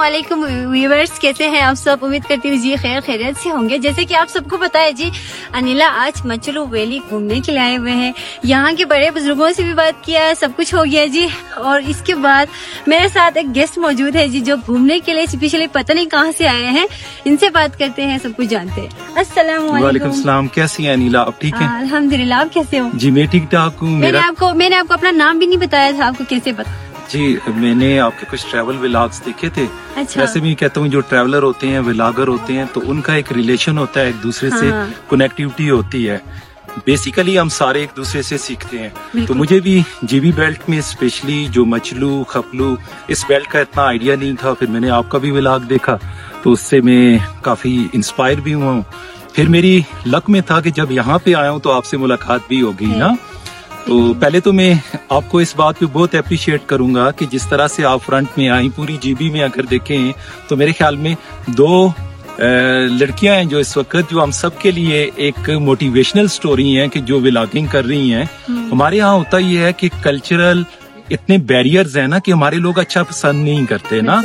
अस्सलामुअलैकुम व्यूअर्स, कैसे हैं आप सब? उम्मीद करती हूँ जी खैर खैरियत से होंगे। जैसे कि आप सबको पता है जी, अनिला आज मचलू वैली घूमने के लिए आए हुए हैं। यहाँ के बड़े बुजुर्गों से भी बात किया, सब कुछ हो गया जी। और इसके बाद मेरे साथ एक गेस्ट मौजूद है जी, जो घूमने के लिए स्पेशली पता नहीं कहाँ से आए हैं। इनसे बात करते हैं, सब कुछ जानते हैं। अस्सलामुअलैकुम। सलाम, कैसी है अनिला? आप ठीक हैं? अल्हम्दुलिल्लाह, आप कैसे हो? जी मैं ठीक ठाक हूँ। मैंने आपको अपना नाम भी नहीं बताया था, आपको कैसे पता? जी मैंने आपके कुछ ट्रैवल व्लॉग्स देखे थे। अच्छा। वैसे भी कहता हूँ, जो ट्रैवलर होते हैं, व्लॉगर होते हैं, तो उनका एक रिलेशन होता है, एक दूसरे से कनेक्टिविटी होती है। बेसिकली हम सारे एक दूसरे से सीखते हैं। तो मुझे भी जीबी बेल्ट में स्पेशली जो मचलू खपलू इस बेल्ट का इतना आइडिया नहीं था। फिर मैंने आपका भी व्लॉग देखा तो उससे मैं काफी इंस्पायर भी हुआ हूँ। फिर मेरी लक में था कि जब यहाँ पे आया हूँ तो आपसे मुलाकात भी हो गई ना। तो पहले तो मैं आपको इस बात पे बहुत अप्रिशिएट करूंगा कि जिस तरह से आप फ्रंट में आई, पूरी जीबी में अगर देखें तो मेरे ख्याल में 2 लड़कियां हैं जो इस वक्त जो हम सब के लिए एक मोटिवेशनल स्टोरी है कि जो व्लॉगिंग कर रही हैं। हमारे यहाँ होता ये है कि कल्चरल इतने बैरियर्स हैं ना कि हमारे लोग अच्छा पसंद नहीं करते ना,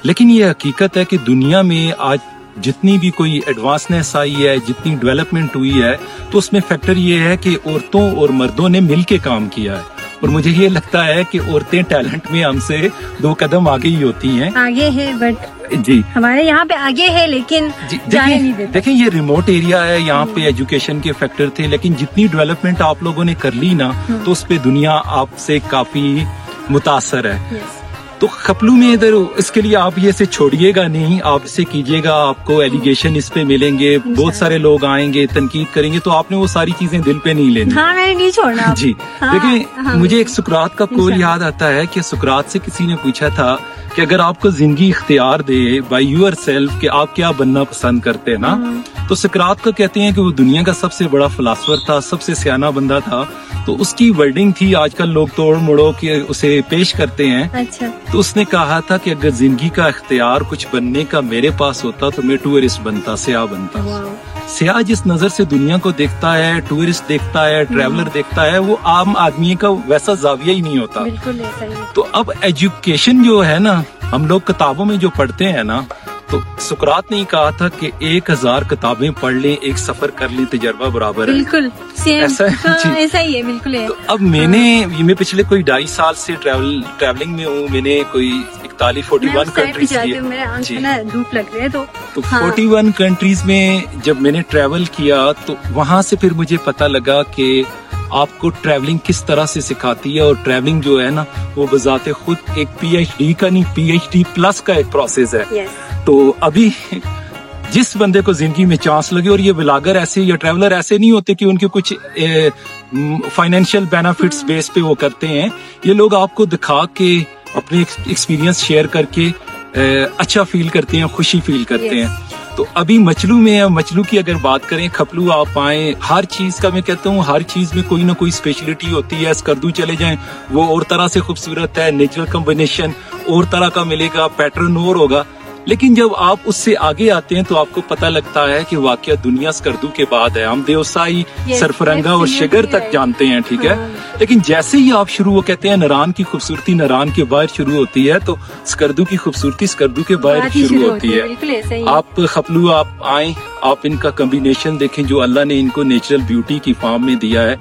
लेकिन ये हकीकत है कि दुनिया में आज जितनी भी कोई एडवांसनेस आई है, जितनी डेवलपमेंट हुई है, तो उसमें फैक्टर ये है कि औरतों और मर्दों ने मिलके काम किया है। और मुझे ये लगता है कि औरतें टैलेंट में हमसे 2 कदम आगे ही होती हैं। आगे है बट जी हमारे यहाँ पे आगे है, लेकिन जाने नहीं देते। देखिए ये रिमोट एरिया है, यहाँ पे एजुकेशन के फैक्टर थे, लेकिन जितनी डेवलपमेंट आप लोगों ने कर ली ना, तो उस पे दुनिया आपसे काफी मुतासर है। तो खपलू में इधर इसके लिए आप ये से छोड़िएगा नहीं, आप इसे कीजिएगा। आपको एलिगेशन इस पे मिलेंगे, बहुत सारे लोग आएंगे, तनकीद करेंगे, तो आपने वो सारी चीजें दिल पे नहीं लेनी। हाँ, मैंने नहीं छोड़ना जी। देखिए मुझे एक सुकरात का कौल याद आता है कि सुकरात से किसी ने पूछा था कि अगर आपको जिंदगी इख्तियार दे बाय यूर सेल्फ कि आप क्या बनना पसंद करते हैं ना, तो सुकरात को कहते हैं कि वो दुनिया का सबसे बड़ा फिलासफर था, सबसे सियाना बंदा था। तो उसकी वर्डिंग थी, आजकल लोग तोड़ मोड़ो के उसे पेश करते हैं। अच्छा। तो उसने कहा था कि अगर जिंदगी का इख्तियार कुछ बनने का मेरे पास होता तो मैं टूरिस्ट बनता, सियाह बनता। सियाह जिस नजर से दुनिया को देखता है, टूरिस्ट देखता है, ट्रैवलर देखता है, वो आम आदमी का वैसा जाविया ही नहीं होता। बिल्कुल ऐसा ही। तो अब एजुकेशन जो है ना, हम लोग किताबों में जो पढ़ते हैं ना, तो सुकरात ने कहा था कि 1000 किताबें पढ़ लें, एक सफर कर लें, तजर्बा बराबर है। बिल्कुल ऐसा ऐसा ही है, बिल्कुल है। तो अब मैं पिछले कोई 2.5 साल से ट्रैवलिंग में हूँ। मैंने कोई 41 कंट्रीज धूप लग रही है तो 41 कंट्रीज में जब मैंने ट्रैवल किया तो वहाँ से फिर मुझे पता लगा कि आपको ट्रैवलिंग किस तरह से सिखाती है। और ट्रैवलिंग जो है ना, वो बजाते खुद एक PhD का नहीं, PhD प्लस का एक प्रोसेस है। तो अभी जिस बंदे को जिंदगी में चांस लगे, और ये व्लॉगर ऐसे या ट्रैवलर ऐसे नहीं होते कि उनके कुछ फाइनेंशियल बेनिफिट्स बेस पे वो करते हैं। ये लोग आपको दिखा के अपने एक्सपीरियंस शेयर करके अच्छा फील करते हैं, खुशी फील करते हैं। तो अभी मचलू में है, मचलू की अगर बात करें, खपलू आप आए, हर चीज का मैं कहता हूँ, हर चीज में कोई ना कोई स्पेशलिटी होती है। स्कर्दू चले जाएं, वो और तरह से खूबसूरत है, नेचुरल कॉम्बिनेशन और तरह का मिलेगा, पैटर्न और होगा। लेकिन जब आप उससे आगे आते हैं तो आपको पता लगता है कि वाकया दुनिया स्कर्दू के बाद है। हम देवसाई, सरफरंगा और शिगर तक जानते हैं, ठीक है। लेकिन जैसे ही आप शुरू, वो कहते हैं नारान की खूबसूरती नारान के बाहर शुरू होती है, तो स्कर्दू की खूबसूरती स्कर्दू के बाहर शुरू होती है। आप खपलू आप आए, आप इनका कॉम्बिनेशन देखें जो अल्लाह ने इनको नेचुरल ब्यूटी की फॉर्म में दिया है,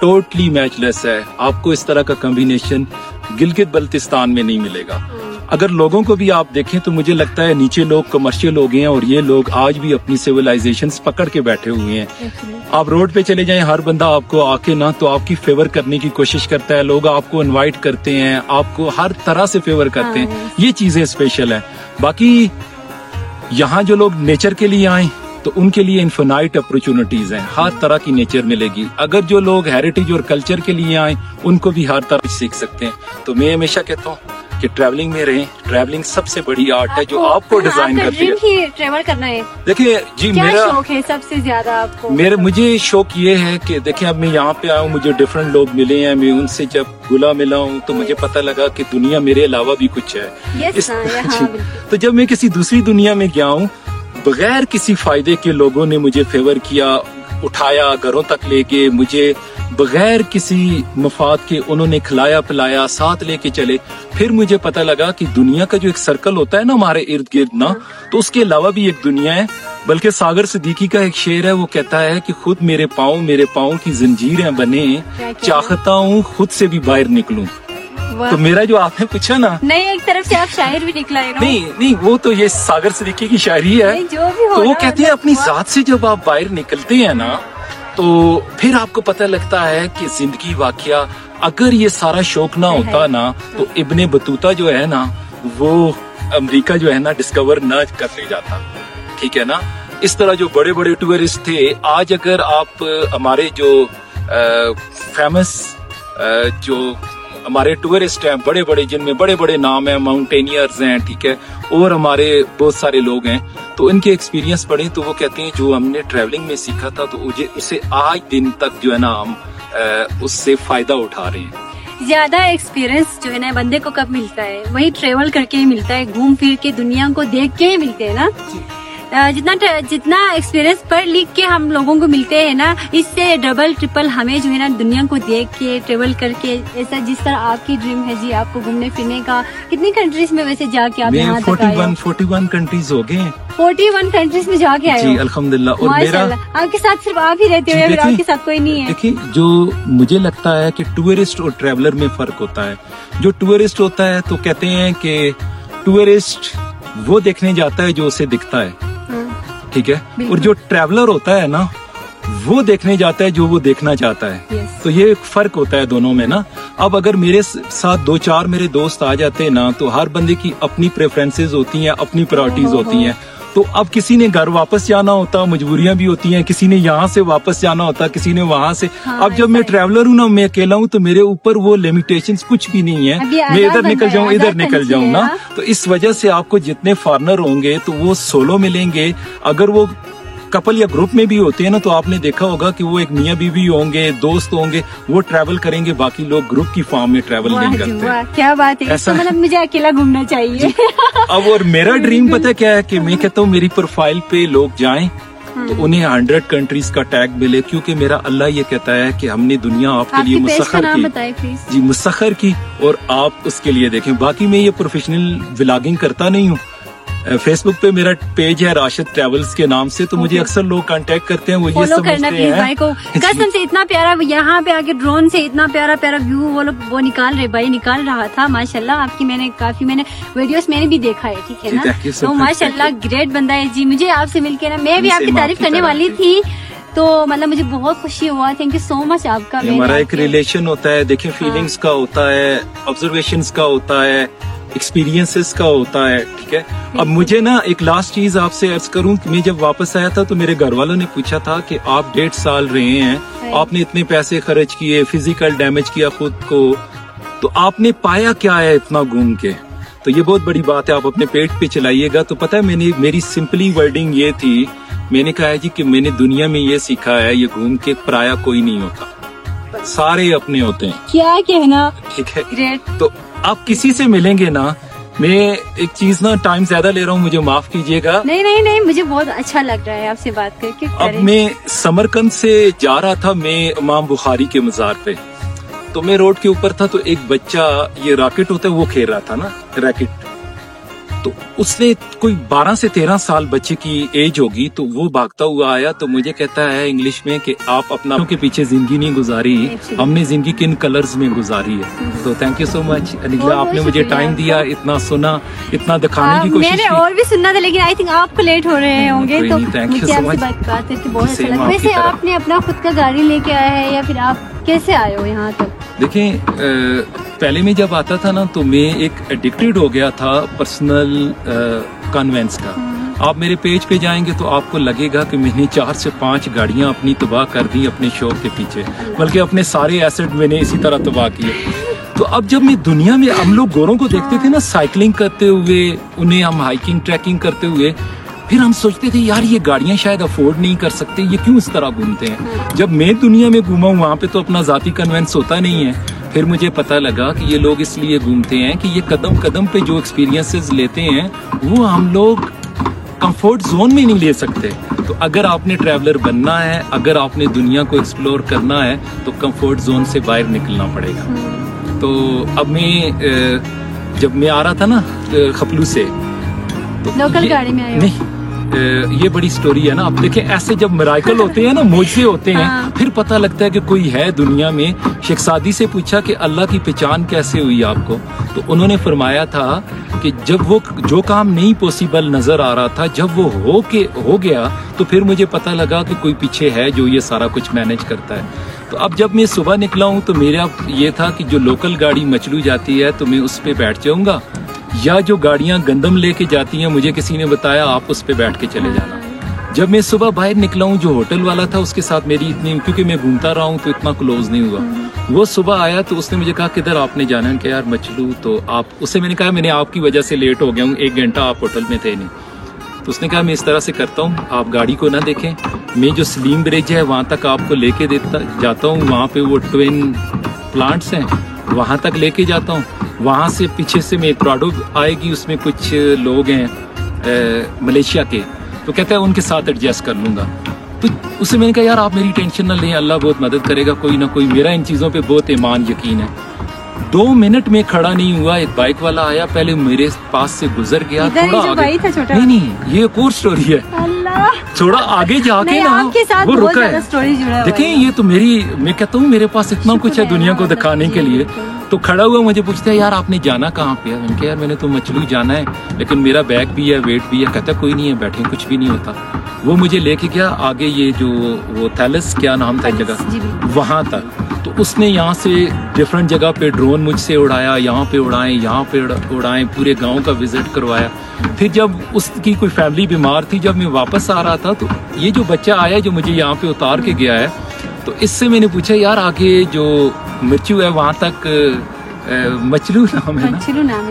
टोटली मैचलेस है। आपको इस तरह का कॉम्बिनेशन गिलगित बल्तिस्तान में नहीं मिलेगा। अगर लोगों को भी आप देखें तो मुझे लगता है नीचे लोग कमर्शियल हो गए हैं, और ये लोग आज भी अपनी सिविलाइजेशन पकड़ के बैठे हुए हैं। आप रोड पे चले जाएं, हर बंदा आपको आके ना तो आपकी फेवर करने की कोशिश करता है, लोग आपको इनवाइट करते हैं, आपको हर तरह से फेवर करते हैं। ये चीजें स्पेशल है। बाकी यहाँ जो लोग नेचर के लिए आए तो उनके लिए इन्फिनाइट अपॉर्चुनिटीज हैं, हर तरह की नेचर मिलेगी। अगर जो लोग हेरिटेज और कल्चर के लिए आए, उनको भी हर तरह सीख सकते हैं। तो मैं हमेशा कहता हूँ कि ट्रैवलिंग में रहें। ट्रैवलिंग सबसे बड़ी आर्ट है जो आपको डिजाइन करती है। ट्रैवल करना है। देखिए जी, क्या मेरा शौक है सबसे ज्यादा आपको? मुझे शौक ये है कि देखिए, अब मैं यहाँ पे आया हूँ, मुझे डिफरेंट लोग मिले हैं, मैं उनसे जब घुला मिला हूँ तो मुझे पता लगा कि दुनिया मेरे अलावा भी कुछ है। तो जब मैं किसी दूसरी दुनिया में गया हूँ, बगैर किसी फायदे के लोगों ने मुझे फेवर किया, उठाया, घरों तक ले गए, मुझे बगैर किसी मफाद के उन्होंने खिलाया पिलाया, साथ लेके चले। फिर मुझे पता लगा कि दुनिया का जो एक सर्कल होता है ना हमारे इर्द गिर्द ना, तो उसके अलावा भी एक दुनिया है। बल्कि सागर सिद्दीकी का एक शेर है, वो कहता है कि खुद मेरे पाँव की जंजीरें बने, चाहता हूँ खुद से भी बाहर निकलूं। तो मेरा जो आपने पूछा ना, नहीं एक तरफ से आप शायर भी निकला है ना? नहीं वो तो ये सागर सिद्दीकी की शायरी है। जो भी हो, तो वो कहते हैं अपनी जात से जब आप बाहर निकलते हैं ना, तो फिर आपको पता लगता है कि जिंदगी वाकया, अगर ये सारा शौक ना होता ना, तो इब्ने बतूता जो है ना, वो अमेरिका जो है ना डिस्कवर ना कर ले जाता। ठीक है ना। इस तरह जो बड़े बड़े टूरिस्ट थे, आज अगर आप हमारे जो फेमस जो हमारे टूरिस्ट हैं बड़े बड़े, जिनमें बड़े बड़े नाम हैं, माउंटेनियर्स हैं, ठीक है, और हमारे बहुत सारे लोग हैं, तो इनके एक्सपीरियंस पढ़े तो वो कहते हैं जो हमने ट्रैवलिंग में सीखा था, तो उसे आज दिन तक जो है ना हम उससे फायदा उठा रहे हैं। ज्यादा एक्सपीरियंस जो है ना बंदे को कब मिलता है? वही ट्रेवल करके ही मिलता है, घूम फिर के दुनिया को देख के ही मिलते हैं ना। जितना एक्सपीरियंस पढ़ लिख के हम लोगों को मिलते हैं ना, इससे डबल ट्रिपल हमें जो है ना दुनिया को देख के ट्रेवल करके, ऐसा जिस तरह आपकी ड्रीम है जी आपको घूमने फिरने का, कितनी कंट्रीज में वैसे जाके आप यहाँ तक आए? 41 कंट्रीज हो गए। 41 कंट्रीज में जाके आए जी अल्हम्दुलिल्लाह। और मेरा आपके साथ सिर्फ आप ही रहते हो या फिर आपके साथ कोई नहीं है? देखिए, जो मुझे लगता है कि टूरिस्ट और ट्रेवलर में फर्क होता है। जो टूरिस्ट होता है तो कहते हैं कि टूरिस्ट वो देखने जाता है जो उसे दिखता है, ठीक है, और जो ट्रैवलर होता है ना, वो देखने जाता है जो वो देखना चाहता है। तो ये एक फर्क होता है दोनों में ना। अब अगर मेरे साथ 2-4 मेरे दोस्त आ जाते हैं ना, तो हर बंदे की अपनी प्रेफरेंसेस होती हैं, अपनी प्रायोरिटीज होती हैं। तो अब किसी ने घर वापस जाना होता, मजबूरियां भी होती हैं, किसी ने यहाँ से वापस जाना होता, किसी ने वहां से। अब जब मैं ट्रैवलर हूँ ना, मैं अकेला हूँ, तो मेरे ऊपर वो लिमिटेशंस कुछ भी नहीं है, मैं इधर निकल जाऊँ इधर निकल जाऊँ ना। तो इस वजह से आपको जितने फॉरेनर होंगे तो वो सोलो मिलेंगे। अगर वो कपल या ग्रुप में भी होते हैं ना, तो आपने देखा होगा कि वो एक मियाँ बीवी होंगे, दोस्त होंगे, वो ट्रैवल करेंगे, बाकी लोग ग्रुप की फॉर्म में ट्रैवल नहीं करते। क्या बात है, ऐसा मतलब मुझे अकेला घूमना चाहिए। अब और मेरा ड्रीम पता क्या है कि मैं कहता हूँ मेरी प्रोफाइल पे लोग जाएं तो उन्हें 100 कंट्रीज का टैग मिले, क्योंकि मेरा अल्लाह ये कहता है कि हमने दुनिया आपके लिए मुसख्खर की जी, मुसख्खर की, और आप उसके लिए देखें। बाकी मैं ये प्रोफेशनल व्लॉगिंग करता नहीं हूँ। फेसबुक पे मेरा पेज है राशिद ट्रैवल्स के नाम से, तो मुझे अक्सर लोग कांटेक्ट करते हैं, वो ये समझते हैं भाई को कसम से इतना प्यारा, यहाँ पे आके ड्रोन से इतना प्यारा प्यारा व्यू वो निकाल रहे, भाई निकाल रहा था। माशाल्लाह आपकी मैंने वीडियोस मैंने भी देखा है, ठीक है ना। तो माशाल्लाह ग्रेट बंदा है जी। मुझे आपसे मिलके ना, मैं भी आपकी तारीफ करने वाली थी, तो मतलब मुझे बहुत खुशी हुआ। थैंक यू सो मच आपका। हमारा एक रिलेशन होता है, देखिए फीलिंग्स का होता है, ऑब्जर्वेशंस का होता है, एक्सपीरियंसेस का होता है, ठीक है। अब मुझे ना एक लास्ट चीज आपसे अर्ज करूं कि मैं जब वापस आया था तो मेरे घर वालों ने पूछा था कि आप 1.5 साल रहे हैं, आपने इतने पैसे खर्च किए, फिजिकल डैमेज किया खुद को, तो आपने पाया क्या है इतना घूम के? तो ये बहुत बड़ी बात है, आप अपने पेट पे चलाइएगा। तो पता है मेरी सिंपली वर्डिंग ये थी, मैंने कहा है जी कि मैंने दुनिया में ये सीखा है, ये घूम के पराया कोई नहीं होता, सारे अपने होते हैं। क्या कहना, ठीक है। ग्रेट। तो आप किसी से मिलेंगे ना, मैं एक चीज ना टाइम ज्यादा ले रहा हूँ, मुझे माफ कीजिएगा। नहीं, मुझे बहुत अच्छा लग रहा है आपसे बात करके। अब मैं समरकंद से जा रहा था, मैं इमाम बुखारी के मजार पे, तो मैं रोड के ऊपर था, तो एक बच्चा, ये रैकेट होता है वो खेल रहा था ना, रैकेट, तो उसने कोई 12 से 13 साल बच्चे की एज होगी, तो वो भागता हुआ आया, तो मुझे कहता है इंग्लिश में कि आप अपना के पीछे जिंदगी नहीं गुजारी, हमने जिंदगी किन कलर्स में गुजारी है। तो thank you so much Anila, आपने मुझे टाइम दिया, इतना सुना, इतना दिखाने की कोशिश की। मैंने और भी सुनना था, लेकिन आई थिंक आपको लेट हो रहे होंगे, तो मुझे आपसे बात करके बहुत अच्छा लगा। वैसे आपने अपना खुद का गाड़ी लेके आया है या फिर आप कैसे आए हो यहाँ तक? देखें, पहले में जब आता था ना, तो मैं एक एडिक्टेड हो गया था पर्सनल कन्वेंस का। आप मेरे पेज पे जाएंगे तो आपको लगेगा कि मैंने 4 से 5 गाड़ियां अपनी तबाह कर दी अपने शौक के पीछे, बल्कि अपने सारे एसेट मैंने इसी तरह तबाह किए। तो अब जब मैं दुनिया में, हम लोग गोरों को देखते थे ना साइकिलिंग करते हुए, उन्हें हम हाइकिंग ट्रैकिंग करते हुए, फिर हम सोचते थे यार ये गाड़ियां शायद अफोर्ड नहीं कर सकते, ये क्यों इस तरह घूमते हैं। जब मैं दुनिया में घूमा हूँ, वहां पे तो अपना जाती कन्वेंस होता नहीं है। फिर मुझे पता लगा कि ये लोग इसलिए घूमते हैं कि ये कदम कदम पे जो एक्सपीरियंसेस लेते हैं वो हम लोग कंफर्ट जोन में नहीं ले सकते। तो अगर आपने ट्रैवलर बनना है, अगर आपने दुनिया को एक्सप्लोर करना है, तो कंफर्ट जोन से बाहर निकलना पड़ेगा। तो अब मैं जब मैं आ रहा था ना खपलू से, तो लोकल गाड़ी में आए? नहीं, ये बड़ी स्टोरी है ना। अब देखें, ऐसे जब मिराकल होते हैं ना, मोजे होते हैं, हाँ। फिर पता लगता है कि कोई है दुनिया में। शेख सादी से पूछा कि अल्लाह की पहचान कैसे हुई आपको, तो उन्होंने फरमाया था कि जब वो जो काम नहीं पॉसिबल नजर आ रहा था, जब वो हो गया, तो फिर मुझे पता लगा कि कोई पीछे है जो ये सारा कुछ मैनेज करता है। तो अब जब मैं सुबह निकला हूँ, तो मेरा ये था कि जो लोकल गाड़ी मचलू जाती है तो मैं उस पर बैठ जाऊंगा, या जो गाड़ियां गंदम लेके जाती हैं, मुझे किसी ने बताया आप उस पे बैठ के चले जाना। जब मैं सुबह बाहर निकला हूँ, जो होटल वाला था उसके साथ मेरी इतनी, क्योंकि मैं घूमता रहा हूँ तो इतना क्लोज नहीं हुआ। वो सुबह आया तो उसने मुझे कहा किधर आपने जाना है? कि यार मचलू। तो आप, उससे मैंने कहा मैंने आपकी वजह से लेट हो गया हूँ, 1 घंटा आप होटल में थे नहीं। तो उसने कहा मैं इस तरह से करता हूँ, आप गाड़ी को ना देखें, मैं जो सलीम ब्रिज है वहां तक आपको लेके जाता हूँ, वहां पे वो ट्विन प्लांट्स हैं, वहां तक लेके जाता हूँ। वहां से पीछे से मैं प्राडो आएगी, उसमें कुछ लोग हैं मलेशिया के, तो कहता है उनके साथ एडजस्ट कर लूंगा। तो उससे मैंने कहा यार आप मेरी टेंशन ना लें, अल्लाह बहुत मदद करेगा, कोई ना कोई, मेरा इन चीजों पे बहुत ईमान यकीन है। 2 मिनट में खड़ा नहीं हुआ, एक बाइक वाला आया, पहले मेरे पास से गुजर गया, थोड़ा आगे, नहीं ये एक और स्टोरी है, थोड़ा आगे जाके ना वो रुका है। देखें ये तो मैं कहता हूँ मेरे पास इतना कुछ है दुनिया को दिखाने के लिए। तो खड़ा हुआ मुझे पूछता है यार आपने जाना कहाँ पे है? मैंने कहा यार मैंने तो मचलू जाना है, लेकिन मेरा बैग भी है, वेट भी है। कहता कोई नहीं है, बैठे, कुछ भी नहीं होता। वो मुझे लेके गया आगे, ये जो वो थैलस, क्या नाम था जगह, वहां तक। तो उसने यहाँ से डिफरेंट जगह पे ड्रोन मुझसे उड़ाया, यहाँ पे उड़ाए, पूरे गांव का विजिट करवाया। फिर जब उसकी कोई फैमिली बीमार थी, जब मैं वापस आ रहा था, तो ये जो बच्चा आया जो मुझे यहाँ पे उतार के गया है, तो इससे मैंने पूछा यार आगे जो मचलू है वहां तक मचलू नाम है ना?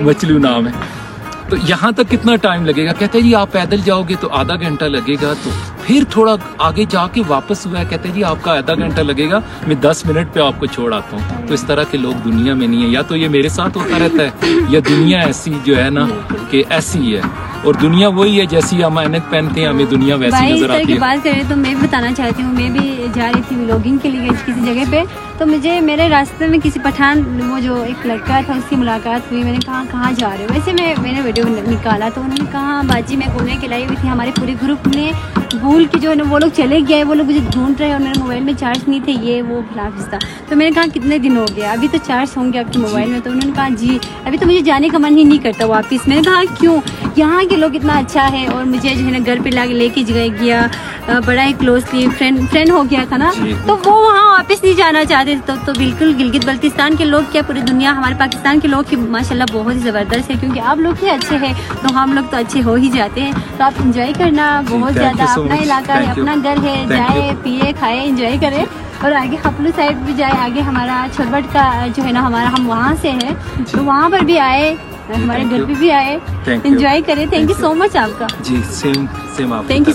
मचलू नाम है। तो यहाँ तक कितना टाइम लगेगा? कहते हैं जी आप पैदल जाओगे तो आधा घंटा लगेगा। तो फिर थोड़ा आगे जाके वापस हुआ, कहते हैं जी आपका आधा घंटा लगेगा, मैं 10 मिनट पे आपको छोड़ आता हूँ। तो इस तरह के लोग दुनिया में नहीं है, या तो ये मेरे साथ होता रहता है, या दुनिया ऐसी जो है ना कि ऐसी ही है, और दुनिया वही है जैसी हम ऐनक पहनते हैं, हमें दुनिया वैसी नजर आती है। बात करें तो मैं भी बताना चाहती हूँ, मैं भी जा रही थी व्लॉगिंग के लिए किसी जगह पे, तो मुझे मेरे रास्ते में किसी पठान, वो जो एक लड़का था उसकी मुलाकात हुई। मैंने कहा कहाँ जा रहे हो? वैसे मैंने वीडियो निकाला तो उन्होंने कहा बाजी मैं घूमने के लाई हुई थी, हमारे पूरे ग्रुप ने भूल के जो है ना वो लोग चले गए, वो लोग मुझे ढूंढ रहे हैं और मेरे मोबाइल में चार्ज नहीं थे, ये वो खिलाफ था। तो मैंने कहा कितने दिन हो गया? अभी तो चार्ज होंगे आपके मोबाइल में। तो उन्होंने कहा जी अभी तो मुझे जाने का मन ही नहीं करता वापस। मैंने कहा क्यों? यहाँ के लोग इतना अच्छा है, और मुझे जो है ना घर पे लेके गया, बड़ा ही क्लोजली फ्रेंड हो गया था ना, तो वो वहाँ वापस नहीं जाना चाहते थे। तो बिल्कुल गिलगित बल्तिस्तान के लोग क्या, पूरी दुनिया, हमारे पाकिस्तान के लोग की माशाल्लाह बहुत ही ज़बरदस्त है, क्योंकि आप लोग ही अच्छे हैं तो हम लोग तो अच्छे हो ही जाते हैं। तो आप इंजॉय करना बहुत ज़्यादा, अपना इलाका है, अपना घर है, जाए पिए खाए इंजॉय करें, और आगे खपलू साइड भी जाए, आगे हमारा छोरबट का जो है ना हमारा, हम वहाँ से हैं तो वहाँ पर भी आए, हमारे घर पे भी आए, एंजॉय करें। थैंक यू सो मच आपका। जी सेम आप। Thank you.